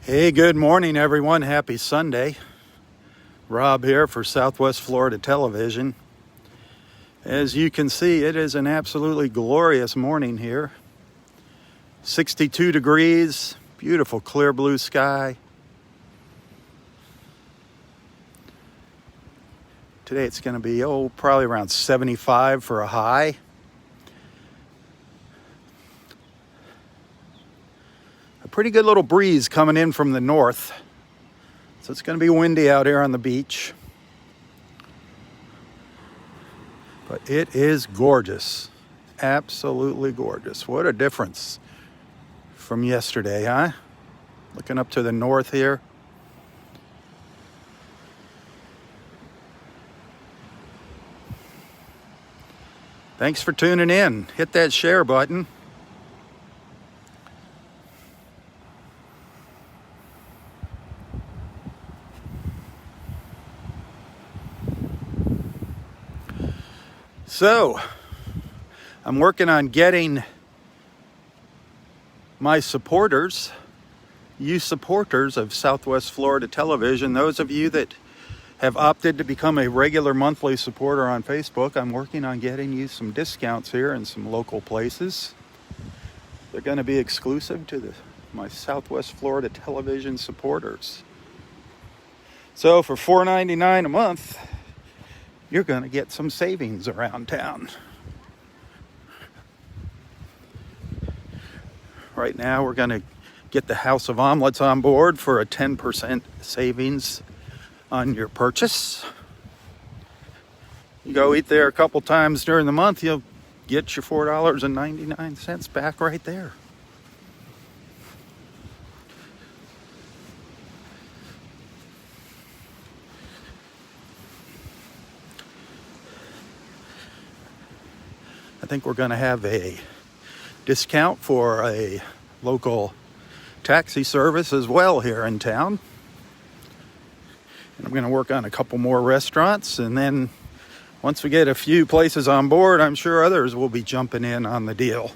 Hey, good morning, everyone. Happy Sunday. Rob here for Southwest Florida Television. As you can see, it is an absolutely glorious morning here. 62 degrees, beautiful clear blue sky. Today it's going to be, probably around 75 for a high. A pretty good little breeze coming in from the north. So it's going to be windy out here on the beach. But it is gorgeous. Absolutely gorgeous. What a difference from yesterday, huh? Looking up to the north here. Thanks for tuning in. Hit that share button. So, I'm working on getting my supporters, you supporters of Southwest Florida Television, those of you that have opted to become a regular monthly supporter on Facebook, I'm working on getting you some discounts here in some local places. They're going to be exclusive to my Southwest Florida Television supporters. So for $4.99 a month, you're going to get some savings around town. Right now, we're going to get the House of Omelets on board for a 10% savings on your purchase. You go eat there a couple times during the month, you'll get your $4.99 back right there. I think we're going to have a discount for a local taxi service as well here in town. And I'm going to work on a couple more restaurants, and then once we get a few places on board, I'm sure others will be jumping in on the deal.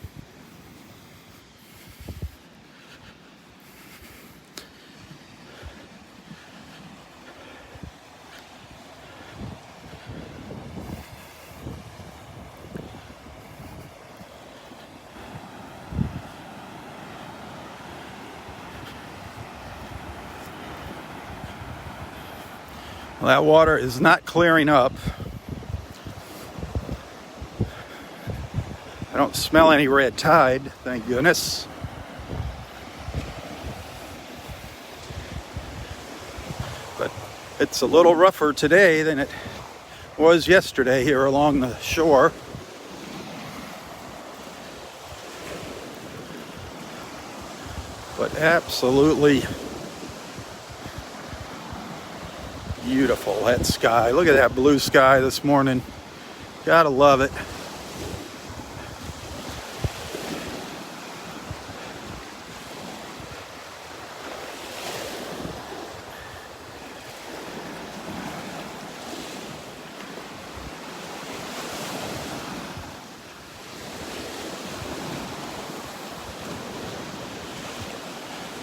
Well, that water is not clearing up. I don't smell any red tide, thank goodness. But it's a little rougher today than it was yesterday here along the shore. But absolutely beautiful, that sky. Look at that blue sky this morning. Gotta love it.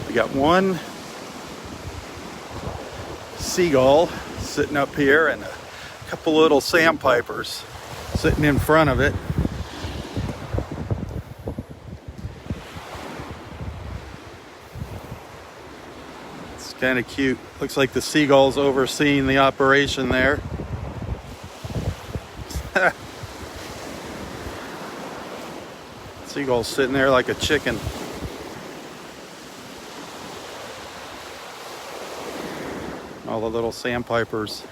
We got one seagull sitting up here and a couple little sandpipers sitting in front of it. It's kind of cute. Looks like the seagull's overseeing the operation there. Seagull's sitting there like a chicken. All the little sandpipers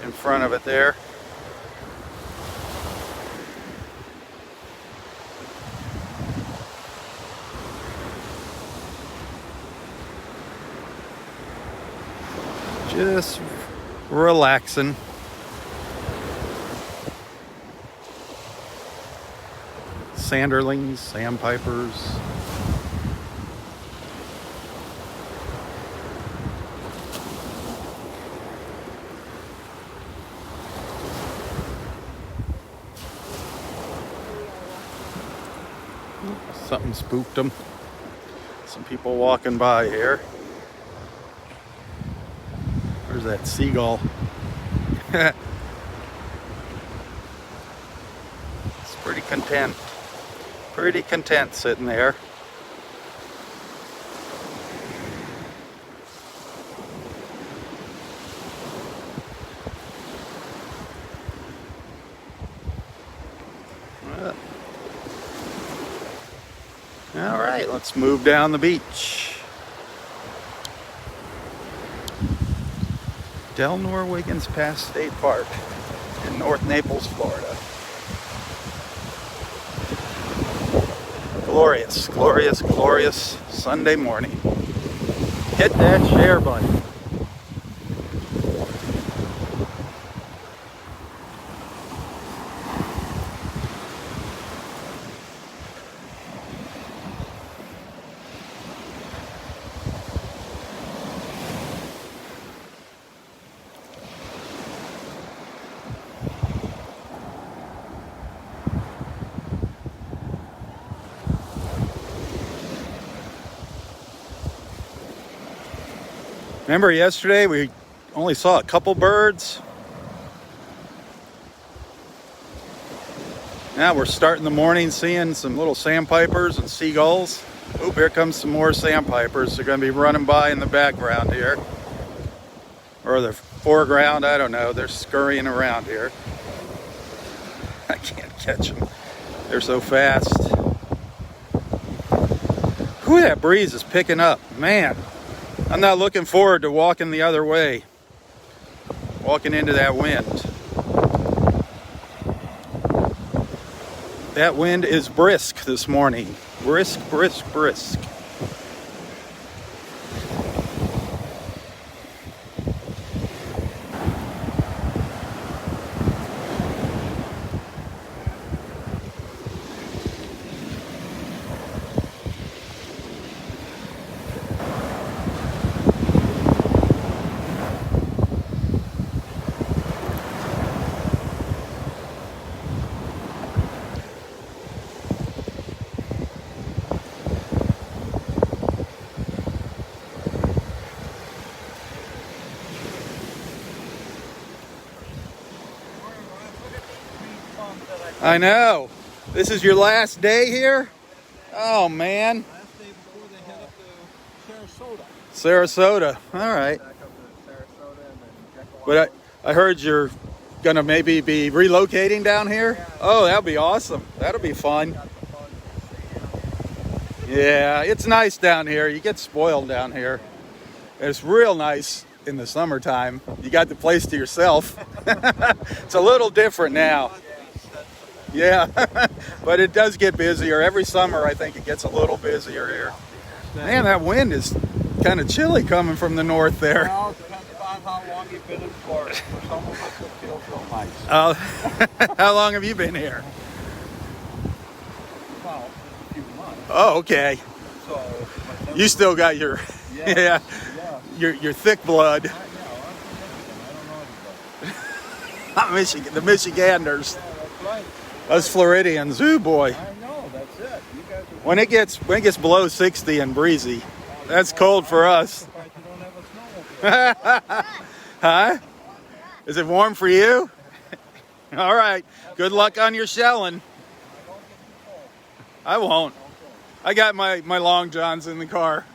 in front of it there. Just relaxing. Sanderlings, sandpipers. Something spooked them. Some people walking by here. There's that seagull. It's pretty content. Pretty content sitting there. All right, let's move down the beach. Delnor-Wiggins Pass State Park in North Naples, Florida. Glorious, glorious, glorious Sunday morning. Hit that share button. Remember yesterday we only saw a couple birds? Now we're starting the morning seeing some little sandpipers and seagulls. Oop, here comes some more sandpipers. They're going to be running by in the background here. Or the foreground, I don't know. They're scurrying around here. I can't catch them. They're so fast. Whew, that breeze is picking up. Man. I'm not looking forward to walking the other way, walking into that wind. That wind is brisk this morning. Brisk, brisk, brisk. I know. This is your last day here? Oh, man. Last day before they head up to Sarasota. Sarasota. All right. Back up to Sarasota and then But I heard you're going to maybe be relocating down here? Yeah. Oh, that'll be awesome. That'll be fun. Yeah, it's nice down here. You get spoiled down here. It's real nice in the summertime. You got the place to yourself. It's a little different now. Yeah, but it does get busier. Every summer, I think it gets a little busier here. Man, that wind is kind of chilly coming from the north there. Well, it depends upon how long you've been in Florida. For some of us, it feels real nice. How long have you been here? Well, a few months. Oh, okay. So, You still got your, yeah. your thick blood. Yeah, well, I'm from Michigan. I don't know anybody. The Michiganders. Yeah, that's right. Us Floridians. Ooh, boy. I know, that's it. You guys are When it gets below 60 and breezy, that's cold for us. surprised you don't have a snowmobile. Huh? Is it warm for you? All right. Good luck on your shelling. I won't. I got my long johns in the car.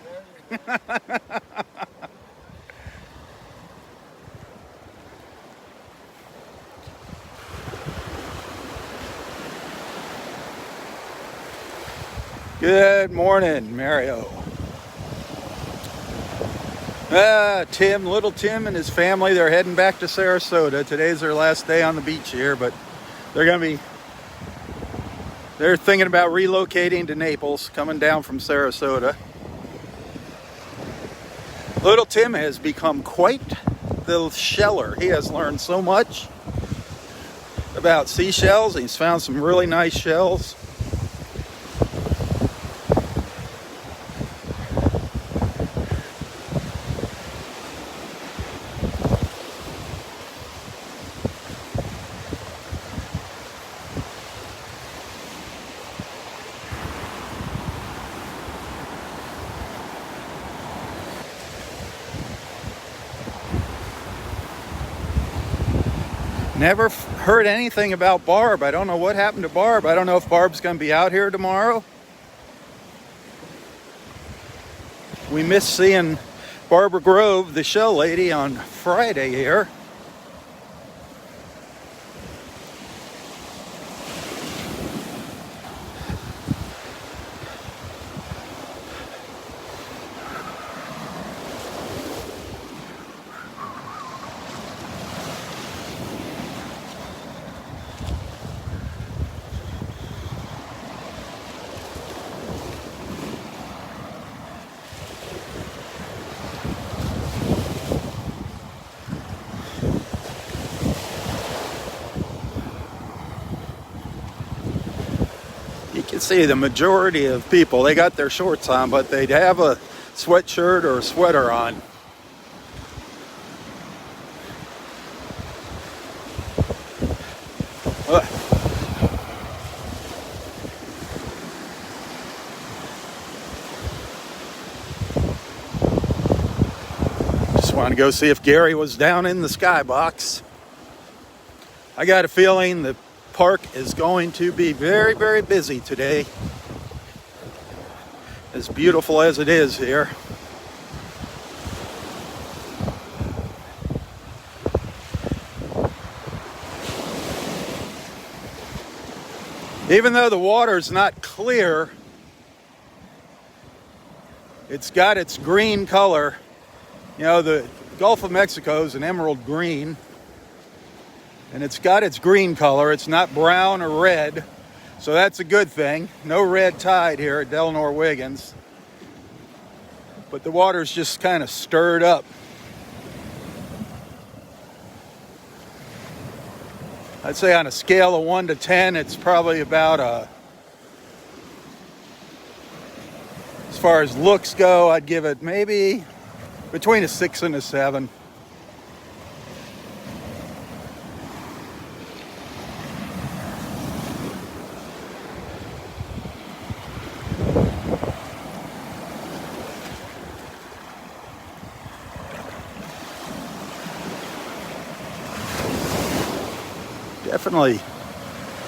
Good morning, Mario. Little Tim and his family, they're heading back to Sarasota. Today's their last day on the beach here, but they're thinking about relocating to Naples, coming down from Sarasota. Little Tim has become quite the sheller. He has learned so much about seashells. He's found some really nice shells. Never heard anything about Barb. I don't know what happened to Barb. I don't know if Barb's going to be out here tomorrow. We missed seeing Barbara Grove, the show lady, on Friday here. You can see the majority of people, they got their shorts on, but they'd have a sweatshirt or a sweater on. Just want to go see if Gary was down in the skybox. I got a feeling the park is going to be very, very busy today. As beautiful as it is here. Even though the water's not clear, it's got its green color. You know, the Gulf of Mexico is an emerald green. And it's got its green color. It's not brown or red. So that's a good thing. No red tide here at Delnor-Wiggins. But the water's just kind of stirred up. I'd say on a scale of 1 to 10, it's probably about as far as looks go, I'd give it maybe between a 6 and a 7.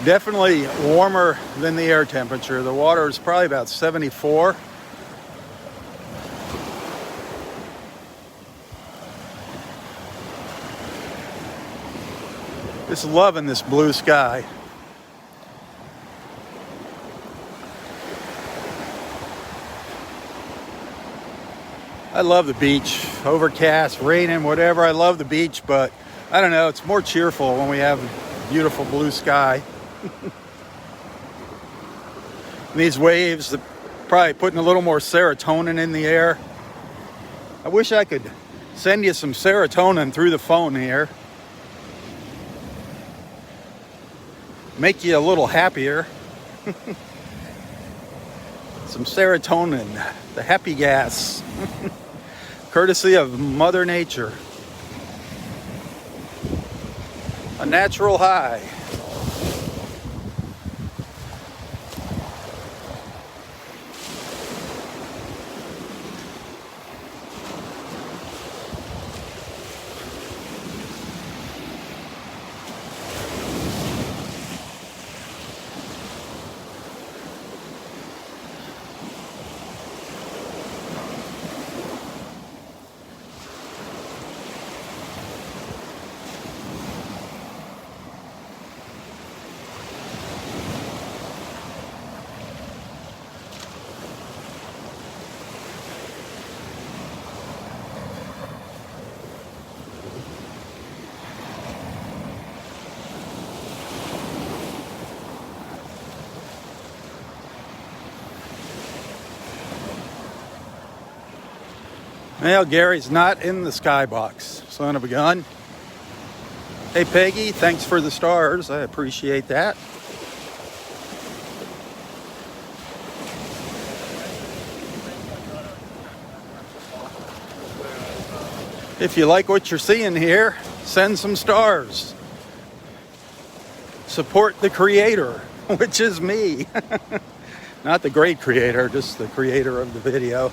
Definitely warmer than the air temperature. The water is probably about 74. Just loving this blue sky. I love the beach. Overcast, raining, whatever. I love the beach, but I don't know, it's more cheerful when we have beautiful blue sky. These waves are probably putting a little more serotonin in the air. I wish I could send you some serotonin through the phone here. Make you a little happier. Some serotonin, the happy gas. Courtesy of Mother Nature. A natural high. Well, Gary's not in the skybox, son of a gun. Hey, Peggy, thanks for the stars. I appreciate that. If you like what you're seeing here, send some stars. Support the creator, which is me. Not the great creator, just the creator of the video.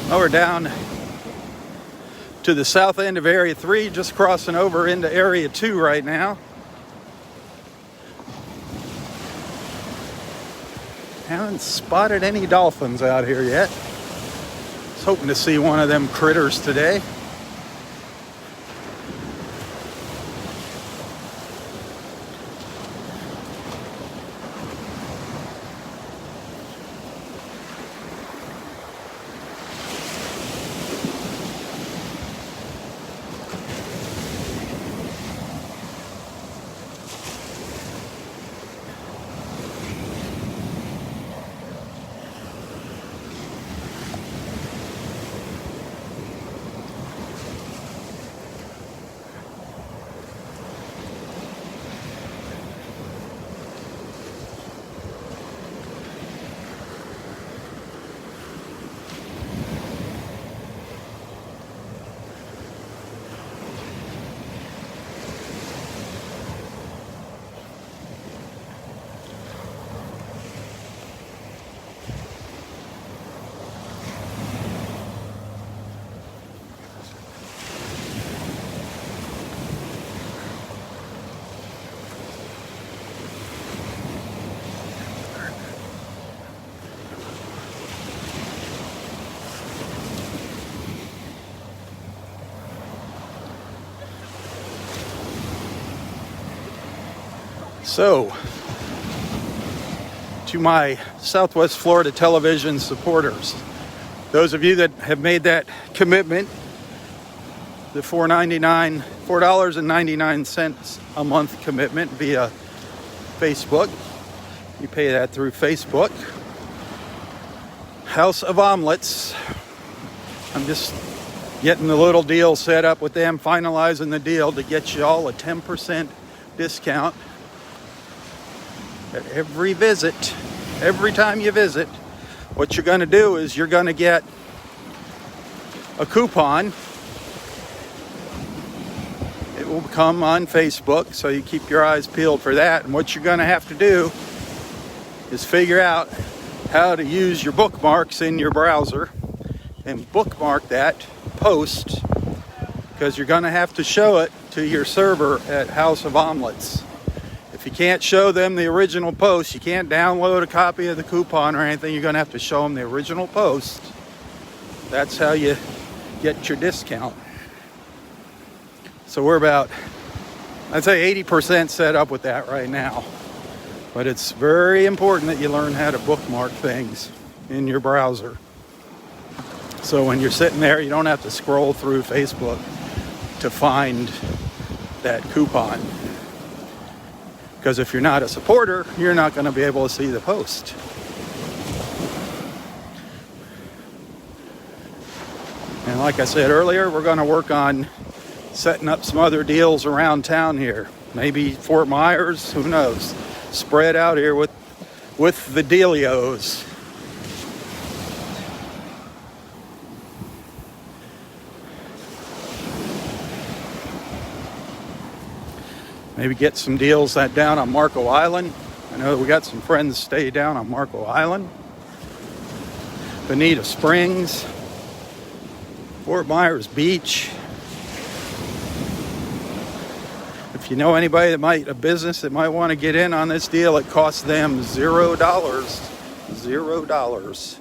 Well, we're down to the south end of Area 3, just crossing over into Area 2 right now. Haven't spotted any dolphins out here yet. Was hoping to see one of them critters today. So, to my Southwest Florida television supporters, those of you that have made that commitment, the $4.99 a month commitment via Facebook, you pay that through Facebook. House of Omelets, I'm just getting the little deal set up with them, finalizing the deal to get you all a 10% discount at every visit. Every time you visit, what you're going to do is you're going to get a coupon. It will come on Facebook, so you keep your eyes peeled for that. And what you're going to have to do is figure out how to use your bookmarks in your browser and bookmark that post, because you're going to have to show it to your server at House of Omelets. If you can't show them the original post, you can't download a copy of the coupon or anything, you're going to have to show them the original post. That's how you get your discount. So we're about, I'd say 80% set up with that right now. But it's very important that you learn how to bookmark things in your browser. So when you're sitting there, you don't have to scroll through Facebook to find that coupon. Because if you're not a supporter, you're not going to be able to see the post. And like I said earlier, we're going to work on setting up some other deals around town here. Maybe Fort Myers, who knows. Spread out here with the dealios. Maybe get some deals that down on Marco Island. I know we got some friends stay down on Marco Island. Bonita Springs. Fort Myers Beach. If you know anybody a business that might want to get in on this deal, it costs them $0. $0.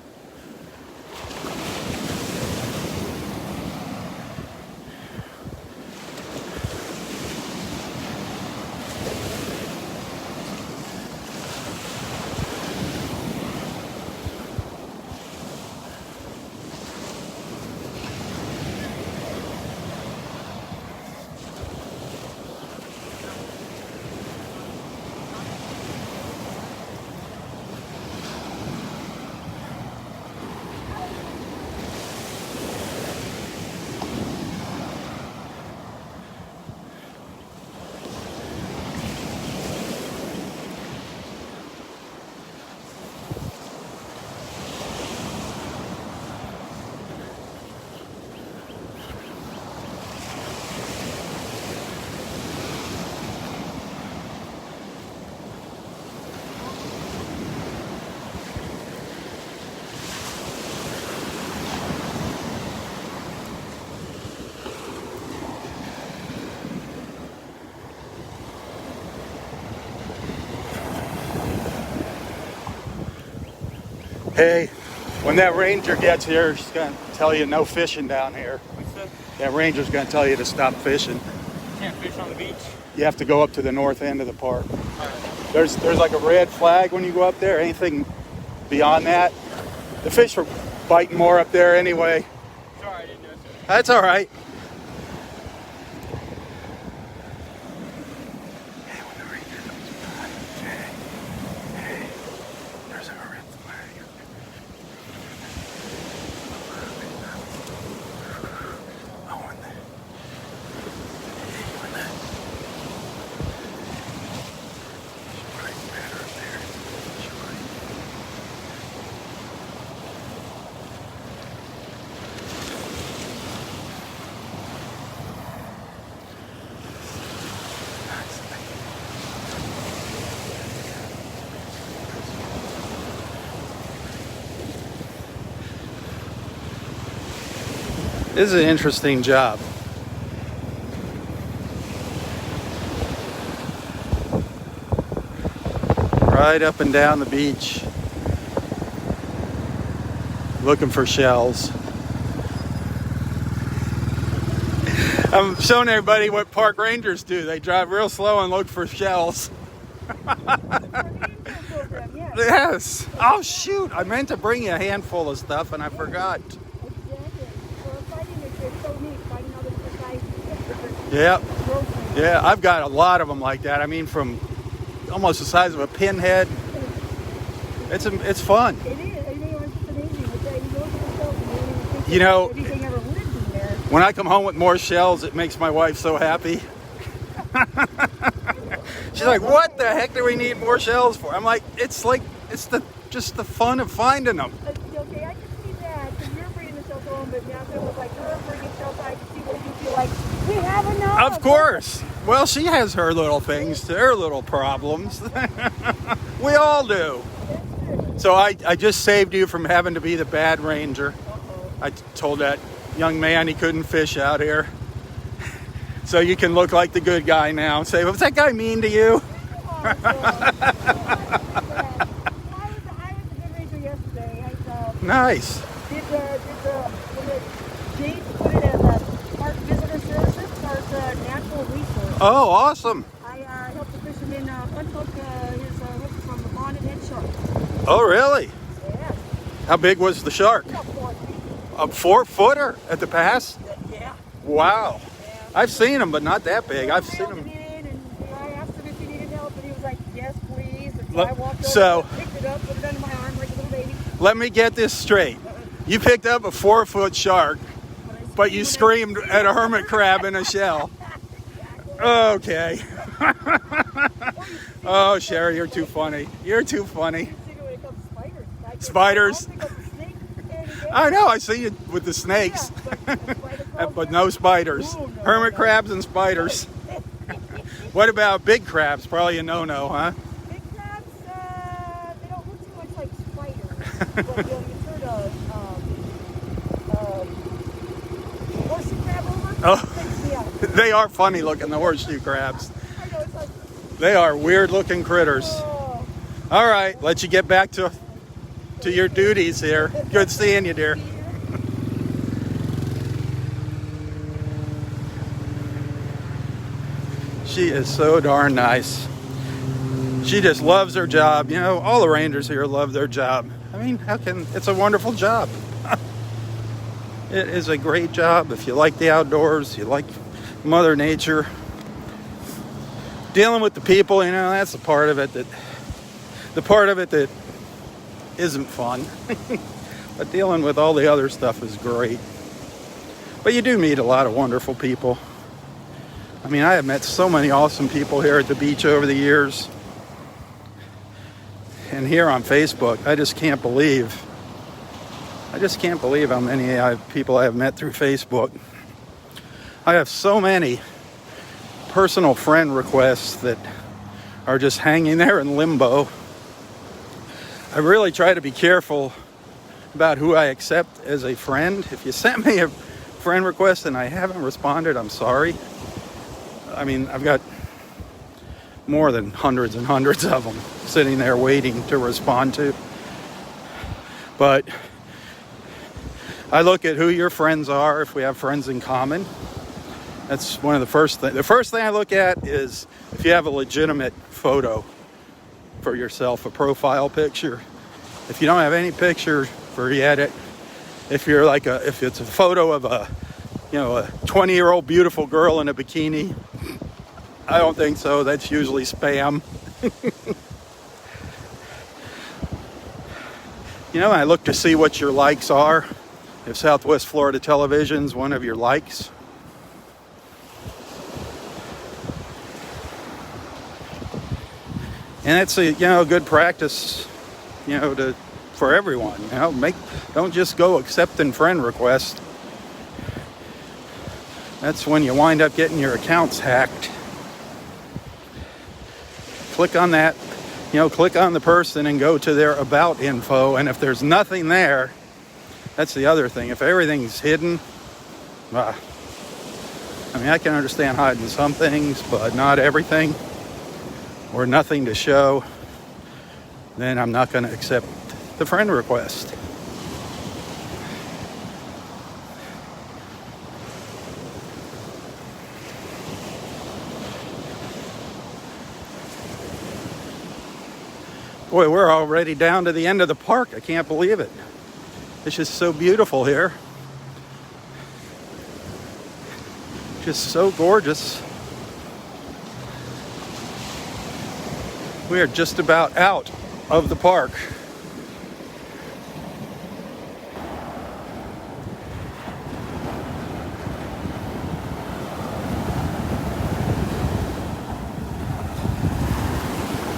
Hey, when that ranger gets here, she's going to tell you no fishing down here. What's that? That ranger's going to tell you to stop fishing. Can't fish on the beach? You have to go up to the north end of the park. All right. There's like a red flag when you go up there. Anything beyond that, the fish are biting more up there anyway. Sorry, I didn't know that. That's all right. This is an interesting job. Right up and down the beach, looking for shells. I'm showing everybody what park rangers do. They drive real slow and look for shells. Yes. Oh shoot! I meant to bring you a handful of stuff and I forgot. Yeah, yeah, I've got a lot of them like that. I mean, from almost the size of a pinhead. It's fun. It is. I mean, it's amazing. You know, everything ever lived in there. When I come home with more shells, it makes my wife so happy. She's like, "What the heck do we need more shells for?" I'm like, it's just the fun of finding them. Okay, I can see that. Because you're bringing the shells home, but now if it was like her bringing shells, I can see what you feel like. We have enough. Of course. Well, she has her little things, her little problems. We all do. So I just saved you from having to be the bad ranger. I told that young man he couldn't fish out here. So you can look like the good guy now and say, was that guy mean to you? I was a good ranger yesterday. Nice. Jade put it as a park visitor services, park natural resource. Oh, awesome. I helped the fisherman unhook his hook from the bonnet head shark. Oh, really? Yeah. How big was the shark? About 4 feet. A 4-footer at the pass? Yeah. Wow. Yeah. I've seen them, but not that big. I've seen Reeled them. him in, and I asked him if he needed help, and he was like, "Yes, please." And so I walked So- over, picked it up, put it under my arm like a little baby. Let me get this straight. You picked up a 4-foot shark, but you screamed at a hermit crab in a shell. Okay. Oh, Sherry, you're too funny. You're too funny. Spiders? I know, I see you with the snakes. But no spiders. Hermit crabs and spiders. What about big crabs? Probably a no-no, huh? Big crabs, they don't look too much like spiders. But you've heard of horseshoe crab over? Oh, Yeah. they are funny looking, the horseshoe crabs. I know, it's like, They are weird looking critters. oh. All right, let you get back to your duties here. Good seeing you, dear. She is so darn nice. She just loves her job. You know, all the rangers here love their job. I mean, it's a wonderful job. It is a great job if you like the outdoors, you like Mother Nature. Dealing with the people, you know, that's the part of it that isn't fun. But dealing with all the other stuff is great. But you do meet a lot of wonderful people. I mean, I have met so many awesome people here at the beach over the years. And here on Facebook, I just can't believe how many people I have met through Facebook. I have so many personal friend requests that are just hanging there in limbo. I really try to be careful about who I accept as a friend. If you sent me a friend request and I haven't responded, I'm sorry. I mean, I've got more than hundreds and hundreds of them sitting there waiting to respond to. But I look at who your friends are, if we have friends in common. That's one of the first things. The first thing I look at is if you have a legitimate photo for yourself, a profile picture. If you don't have any picture, forget it. If it's a photo of a 20-year-old beautiful girl in a bikini, I don't think so. That's usually spam. I look to see what your likes are. If Southwest Florida Television's one of your likes. And it's a good practice, for everyone. Don't just go accepting friend requests. That's when you wind up getting your accounts hacked. Click on that, click on the person and go to their about info. And if there's nothing there, that's the other thing. If everything's hidden, I can understand hiding some things, but not everything, or nothing to show, then I'm not going to accept the friend request. Boy, we're already down to the end of the park. I can't believe it. It's just so beautiful here. Just so gorgeous. We are just about out of the park.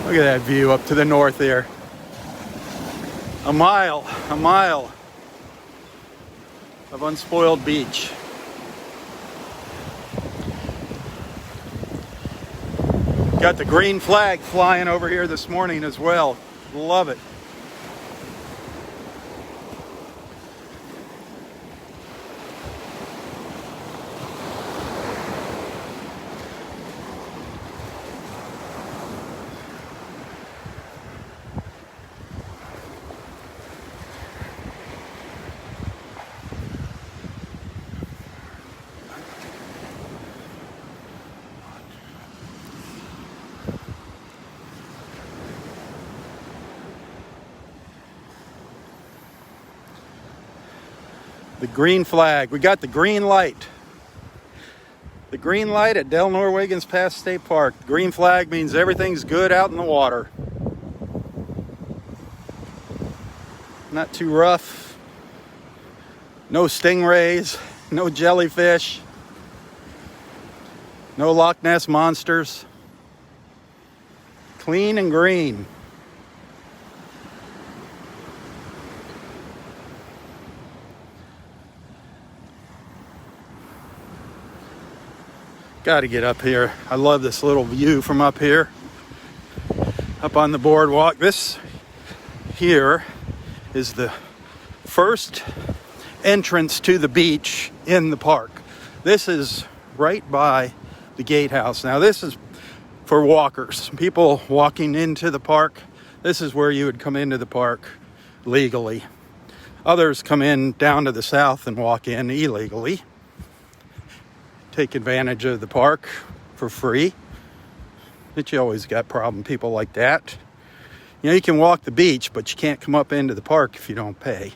Look at that view up to the north there. A mile of unspoiled beach. Got the green flag flying over here this morning as well. Love it. The green flag. We got the green light. The green light at Delnor-Wiggins Pass State Park. Green flag means everything's good out in the water. Not too rough. No stingrays. No jellyfish. No Loch Ness monsters. Clean and green. Got to get up here. I love this little view from up here. Up on the boardwalk. This here is the first entrance to the beach in the park. This is right by the gatehouse. Now this is for walkers, people walking into the park. This is where you would come into the park legally. Others come in down to the south and walk in illegally. Take advantage of the park for free. But you always got people like that. You can walk the beach, but you can't come up into the park if you don't pay.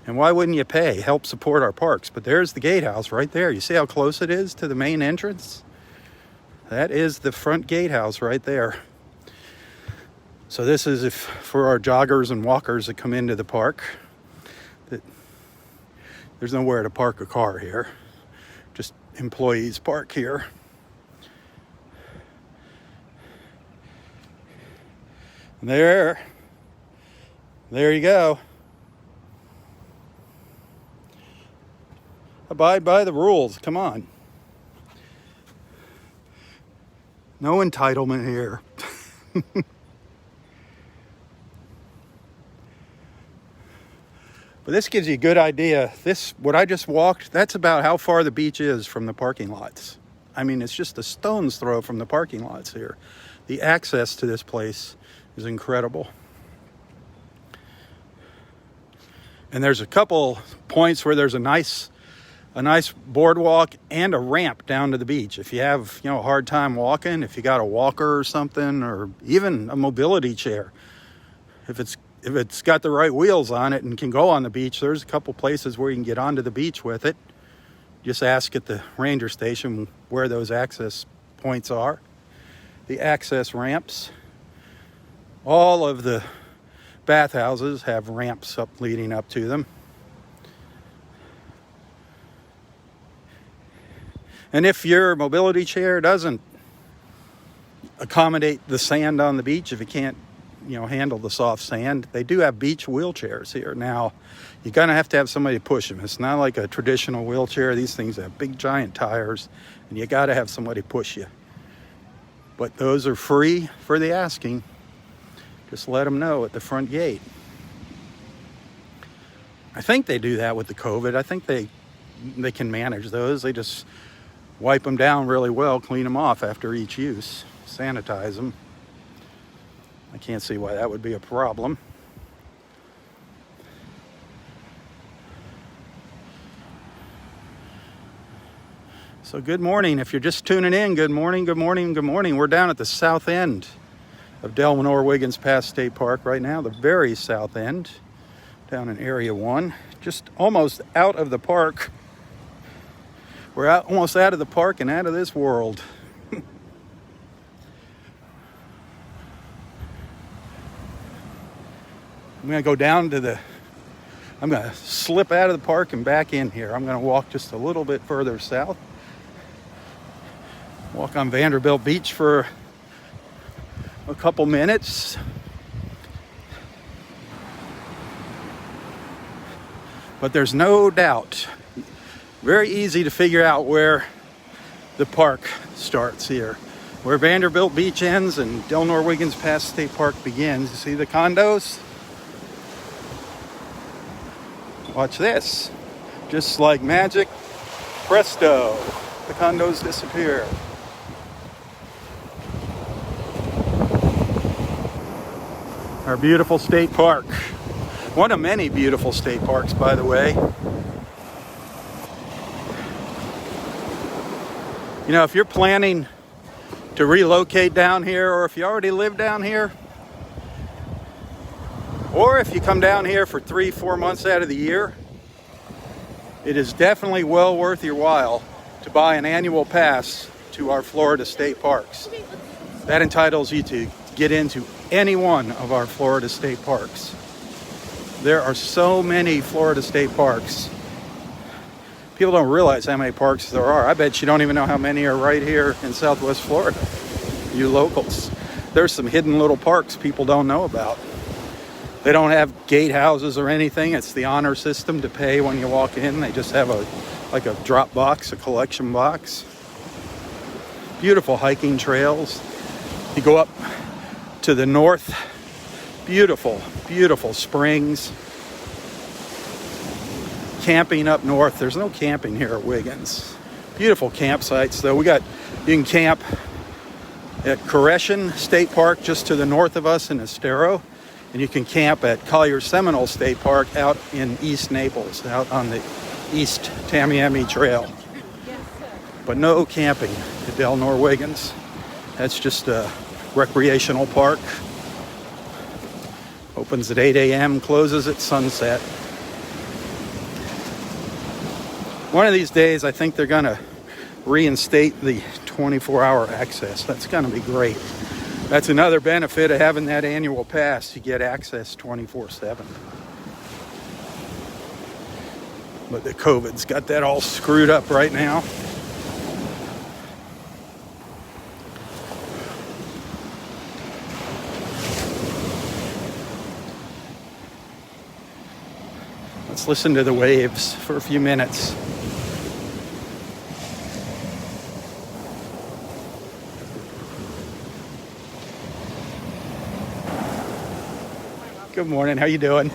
And why wouldn't you pay? Help support our parks. But there's the gatehouse right there. You see how close it is to the main entrance? That is the front gatehouse right there. So this is for our joggers and walkers that come into the park. There's nowhere to park a car here. Just employees park here. And there you go. Abide by the rules. Come on. No entitlement here. But this gives you a good idea. What I just walked, that's about how far the beach is from the parking lots. It's just a stone's throw from the parking lots here. The access to this place is incredible. And there's a couple points where there's a nice boardwalk and a ramp down to the beach. If you have, a hard time walking, if you got a walker or something, or even a mobility chair, if it's got the right wheels on it and can go on the beach, there's a couple places where you can get onto the beach with it. Just ask at the ranger station where those access points are. The access ramps. All of the bathhouses have ramps leading up to them. And if your mobility chair doesn't accommodate the sand on the beach, if it can't, handle the soft sand, they do have beach wheelchairs here. Now, you're going to have somebody push them. It's not like a traditional wheelchair. These things have big, giant tires, and you got to have somebody push you. But those are free for the asking. Just let them know at the front gate. I think they do that with the COVID. I think they can manage those. They just wipe them down really well, clean them off after each use, sanitize them. I can't see why that would be a problem. So good morning. If you're just tuning in, good morning, good morning, good morning. We're down at the south end of Delnor-Wiggins Pass State Park right now, the very south end, down in Area 1, just almost out of the park. We're almost out of the park and out of this world. I'm going to go down to I'm going to slip out of the park and back in here. I'm going to walk just a little bit further south. Walk on Vanderbilt Beach for a couple minutes. But there's no doubt, very easy to figure out where the park starts here. Where Vanderbilt Beach ends and Delnor-Wiggins Pass State Park begins. You see the condos? Watch this. Just like magic, presto, the condos disappear. Our beautiful state park. One of many beautiful state parks, by the way. If you're planning to relocate down here, or if you already live down here, or if you come down here for 3-4 months out of the year, it is definitely well worth your while to buy an annual pass to our Florida state parks. That entitles you to get into any one of our Florida state parks. There are so many Florida state parks. People don't realize how many parks there are. I bet you don't even know how many are right here in Southwest Florida, you locals. There's some hidden little parks people don't know about. They don't have gatehouses or anything. It's the honor system to pay when you walk in. They just have a drop box, a collection box. Beautiful hiking trails. You go up to the north. Beautiful, beautiful springs. Camping up north. There's no camping here at Wiggins. Beautiful campsites though. You can camp at Koreshan State Park just to the north of us in Estero. And you can camp at Collier Seminole State Park out in East Naples, out on the East Tamiami Trail. But no camping at Delnor-Wiggins. That's just a recreational park. Opens at 8 a.m., closes at sunset. One of these days, I think they're going to reinstate the 24-hour access. That's going to be great. That's another benefit of having that annual pass. You get access 24/7. But the COVID's got that all screwed up right now. Let's listen to the waves for a few minutes. Good morning. How you doing?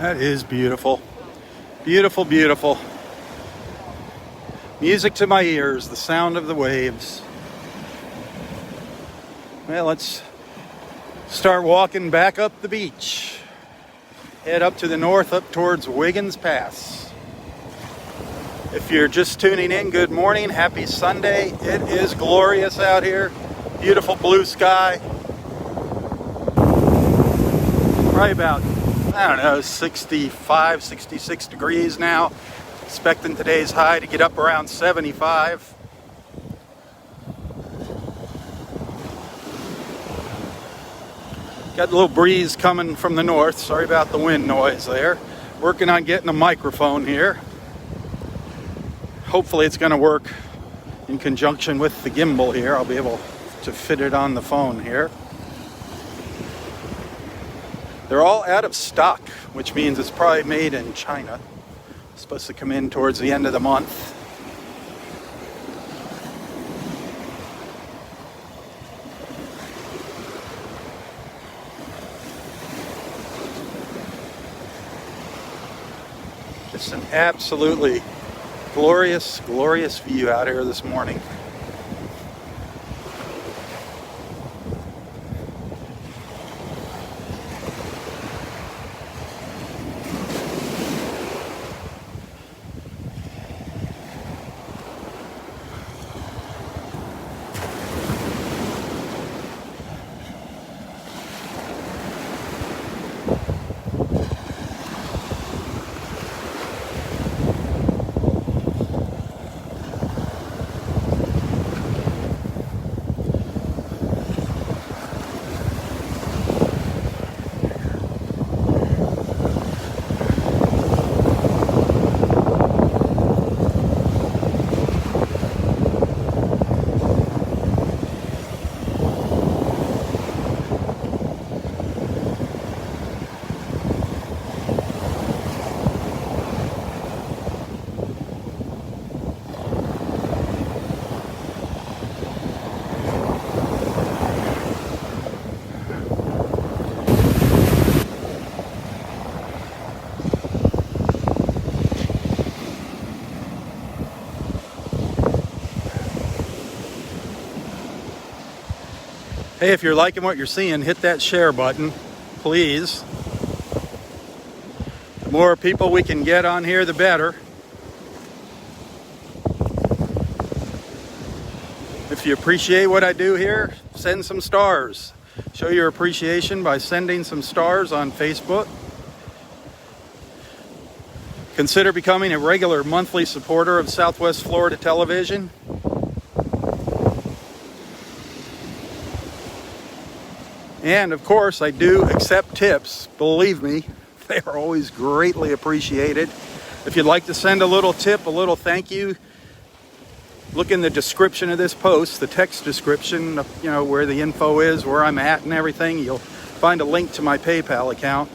That is beautiful. Beautiful, beautiful. Music to my ears, the sound of the waves. Well, let's start walking back up the beach. Head up to the north, up towards Wiggins Pass. If you're just tuning in, good morning, happy Sunday. It is glorious out here. Beautiful blue sky. Probably about, 65, 66 degrees now. Expecting today's high to get up around 75. Got a little breeze coming from the north. Sorry about the wind noise there. Working on getting a microphone here. Hopefully it's going to work in conjunction with the gimbal here. I'll be able to fit it on the phone here. They're all out of stock, which means it's probably made in China. It's supposed to come in towards the end of the month. Just an absolutely glorious, glorious view out here this morning. Hey, if you're liking what you're seeing, hit that share button, please. The more people we can get on here, the better. If you appreciate what I do here, send some stars. Show your appreciation by sending some stars on Facebook. Consider becoming a regular monthly supporter of Southwest Florida Television. And of course, I do accept tips. Believe me, they are always greatly appreciated. If you'd like to send a little tip, a little thank you, look in the description of this post, the text description, where the info is, where I'm at and everything. You'll find a link to my PayPal account.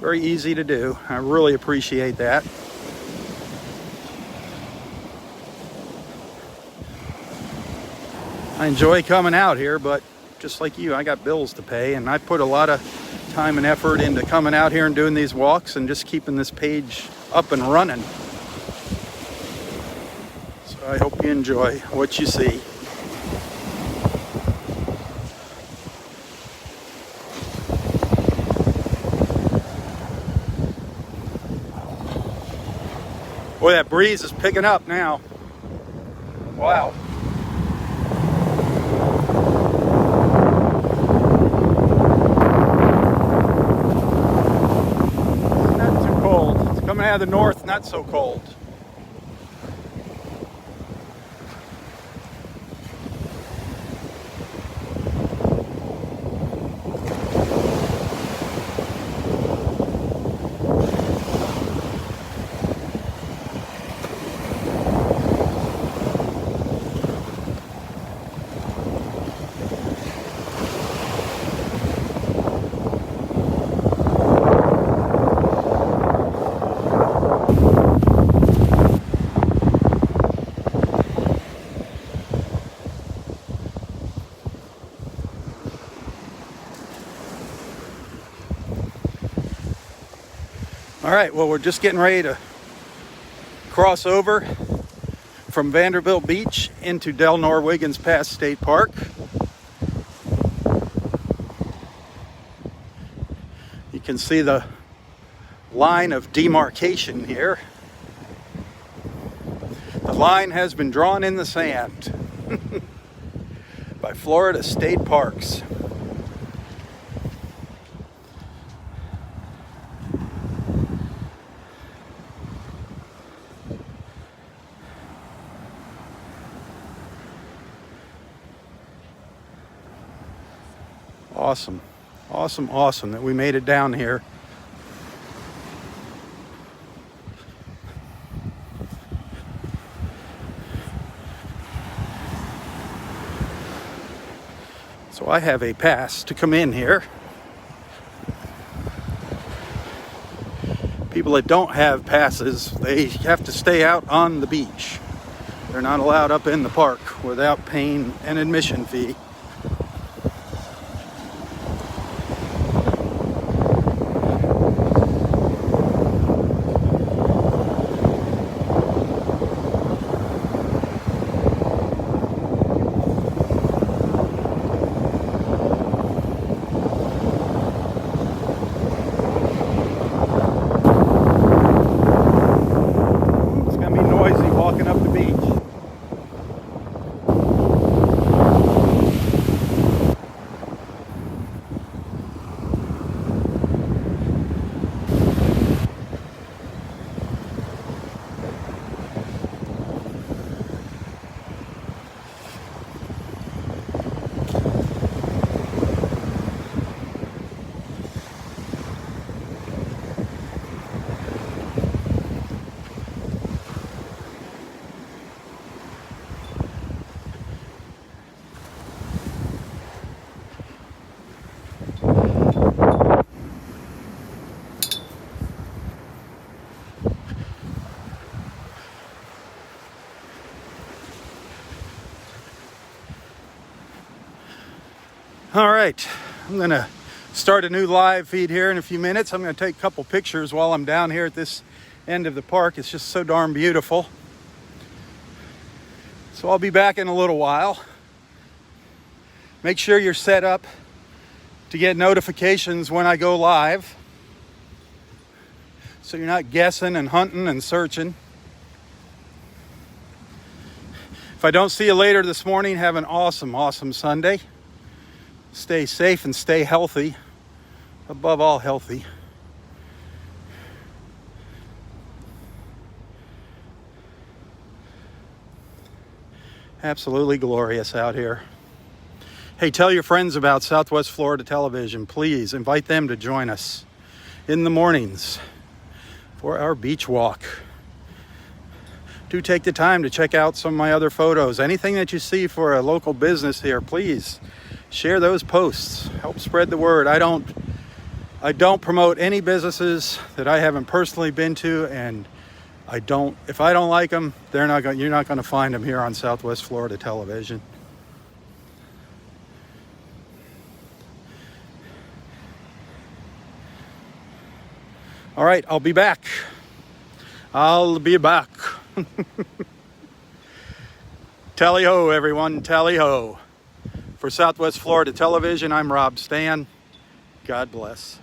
Very easy to do. I really appreciate that. I enjoy coming out here, but just like you, I got bills to pay, and I put a lot of time and effort into coming out here and doing these walks and just keeping this page up and running. So I hope you enjoy what you see. Boy, that breeze is picking up now. Wow. Coming out of the north, not so cold. All right, well, we're just getting ready to cross over from Vanderbilt Beach into Delnor-Wiggins Pass State Park. You can see the line of demarcation here. The line has been drawn in the sand by Florida State Parks. Awesome, awesome, awesome that we made it down here. So I have a pass to come in here. People that don't have passes, they have to stay out on the beach. They're not allowed up in the park without paying an admission fee. Walking up the beach. All right, I'm gonna start a new live feed here in a few minutes. I'm gonna take a couple pictures while I'm down here at this end of the park. It's just so darn beautiful. So I'll be back in a little while. Make sure you're set up to get notifications when I go live, so you're not guessing and hunting and searching. If I don't see you later this morning, have an awesome, awesome Sunday. Stay safe and stay healthy. Above all, healthy. Absolutely glorious out here. Hey, tell your friends about Southwest Florida Television. Please invite them to join us in the mornings for our beach walk. Do take the time to check out some of my other photos. Anything that you see for a local business here, please share those posts. Help spread the word. I don't promote any businesses that I haven't personally been to, and if I don't like them, you're not going to find them here on Southwest Florida Television. All right, I'll be back. Tally-ho, everyone, tally-ho. For Southwest Florida Television, I'm Robb Stan. God bless.